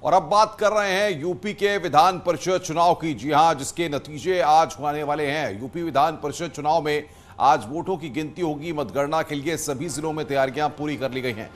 और अब बात कर रहे हैं यूपी के विधान परिषद चुनाव की। जी हां, जिसके नतीजे आज आने वाले हैं। यूपी विधान परिषद चुनाव में आज वोटों की गिनती होगी। मतगणना के लिए सभी जिलों में तैयारियां पूरी कर ली गई हैं।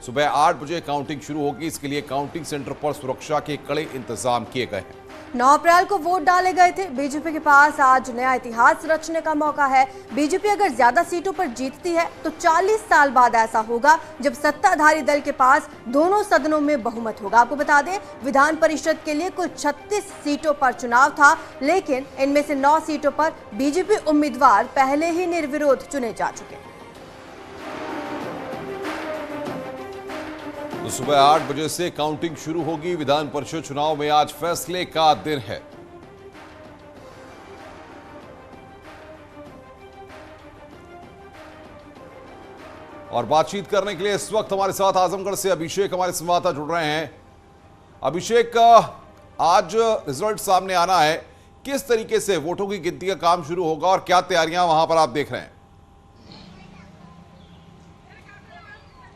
सुबह 8 बजे काउंटिंग शुरू होगी। इसके लिए काउंटिंग सेंटर पर सुरक्षा के कड़े इंतजाम किए गए हैं। 9 अप्रैल को वोट डाले गए थे। बीजेपी के पास आज नया इतिहास रचने का मौका है। बीजेपी अगर ज्यादा सीटों पर जीतती है तो 40 साल बाद ऐसा होगा जब सत्ताधारी दल के पास दोनों सदनों में बहुमत होगा। आपको बता दें, विधान परिषद के लिए कुल 36 सीटों पर चुनाव था, लेकिन इनमें से 9 सीटों पर बीजेपी उम्मीदवार पहले ही निर्विरोध चुने जा चुके हैं। तो सुबह 8 बजे से काउंटिंग शुरू होगी। विधान परिषद चुनाव में आज फैसले का दिन है। और बातचीत करने के लिए इस वक्त हमारे साथ आजमगढ़ से अभिषेक हमारे संवाददाता जुड़ रहे हैं। अभिषेक, आज रिजल्ट सामने आना है, किस तरीके से वोटों की गिनती का काम शुरू होगा और क्या तैयारियां वहां पर आप देख रहे हैं?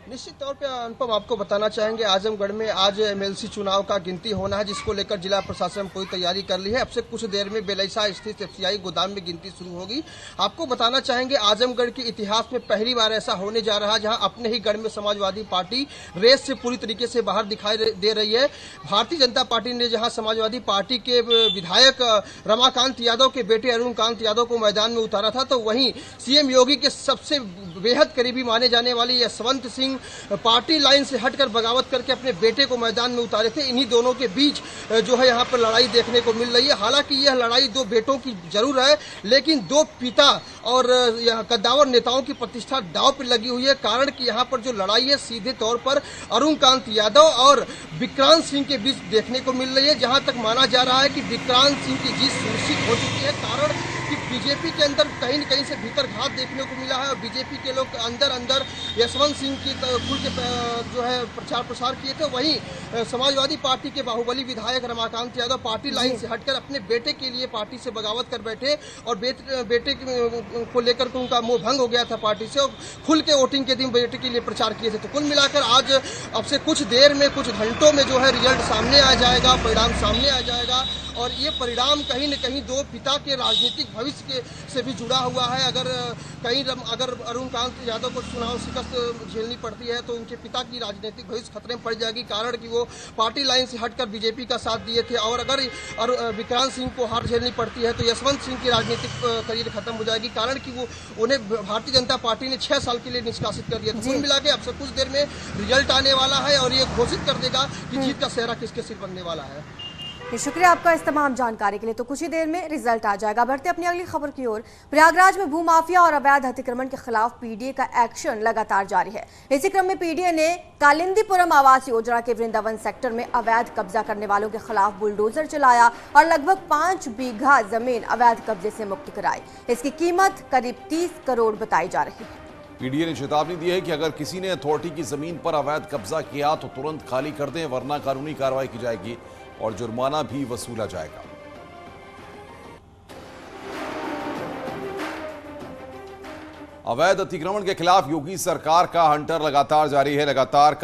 निश्चित तौर पे अनुपम, आपको बताना चाहेंगे आजमगढ़ में आज एमएलसी चुनाव का गिनती होना है, जिसको लेकर जिला प्रशासन पूरी तैयारी कर ली है। अब से कुछ देर में बेलैसा स्थित एफसीआई गोदाम में गिनती शुरू होगी। आपको बताना चाहेंगे आजमगढ़ के इतिहास में पहली बार ऐसा होने जा रहा है जहां अपने ही गढ़ में समाजवादी पार्टी रेस से पूरी तरीके से बाहर दिखाई दे रही है। भारतीय जनता पार्टी ने जहां समाजवादी पार्टी के विधायक रमाकांत यादव के बेटे अरुणकांत यादव को मैदान में उतारा था, तो वहीं सीएम योगी के सबसे बेहद करीबी माने जाने वाले यशवंत सिंह पार्टी लाइन से हटकर बगावत करके अपने बेटे को मैदान में उतारे थे। इन्हीं दोनों के बीच जो है यहाँ पर लड़ाई देखने को मिल रही है। हालांकि यह लड़ाई दो बेटों की जरूर है, लेकिन दो पिता और कद्दावर नेताओं की प्रतिष्ठा दांव पर लगी हुई है। कारण कि यहाँ पर जो लड़ाई है सीधे तौर पर अरुणकांत यादव और विक्रांत सिंह के बीच देखने को मिल रही है, जहाँ तक माना जा रहा है कि विक्रांत सिंह की जीत सुनिश्चित हो चुकी है। कारण कि बीजेपी के अंदर कहीं न कहीं से भीतर घात देखने को मिला है और बीजेपी के लोग अंदर यशवंत सिंह की खुल के जो है प्रचार प्रसार किए थे। वहीं समाजवादी पार्टी के बाहुबली विधायक रमाकांत यादव पार्टी लाइन से हटकर अपने बेटे के लिए पार्टी से बगावत कर बैठे और बेटे को लेकर के उनका मोह भंग हो गया था पार्टी से और खुल के वोटिंग के दिन बेटे के लिए प्रचार किए थे। तो कुल मिलाकर आज अब से कुछ देर में, कुछ घंटों में जो है रिजल्ट सामने आ जाएगा, परिणाम सामने आ जाएगा और ये परिणाम कहीं न कहीं दो पिता के राजनीतिक भविष्य से भी जुड़ा हुआ है। अगर अरुणकांत यादव को चुनाव शिकस्त झेलनी पड़ती है तो उनके पिता की राजनीतिक भविष्य खतरे में पड़ जाएगी। कारण कि वो पार्टी लाइन से हटकर बीजेपी का साथ दिए थे और अगर विक्रांत सिंह को हार झेलनी पड़ती है तो यशवंत सिंह की राजनीतिक करियर खत्म हो जाएगी। कारण कि वो उन्हें भारतीय जनता पार्टी ने 6 साल के लिए निष्कासित कर दिया। तो कुल मिला के अब से कुछ देर में रिजल्ट आने वाला है और ये घोषित कर देगा कि जीत का सेहरा किसके सिर बनने वाला है। शुक्रिया आपका इस तमाम जानकारी के लिए। तो कुछ ही देर में रिजल्ट आ जाएगा। बढ़ते अपनी अगली खबर की ओर। प्रयागराज में भूमाफिया और अवैध अतिक्रमण के खिलाफ पीडीए का एक्शन लगातार जारी है। इसी क्रम में पीडीए ने कालिंदीपुरम आवास योजना के वृंदावन सेक्टर में अवैध कब्जा करने वालों के खिलाफ बुलडोजर चलाया और लगभग 5 बीघा जमीन अवैध कब्जे से मुक्त कराई। इसकी कीमत करीब 30 करोड़ बताई जा रही है। पीडीए ने चेतावनी दी है कि अगर किसी ने अथॉरिटी की जमीन पर अवैध कब्जा किया तो तुरंत खाली कर दें, वरना कानूनी कार्रवाई की जाएगी और जुर्माना भी वसूला जाएगा। अवैध अतिक्रमण के खिलाफ योगी सरकार का हंटर लगातार जारी है। लगातार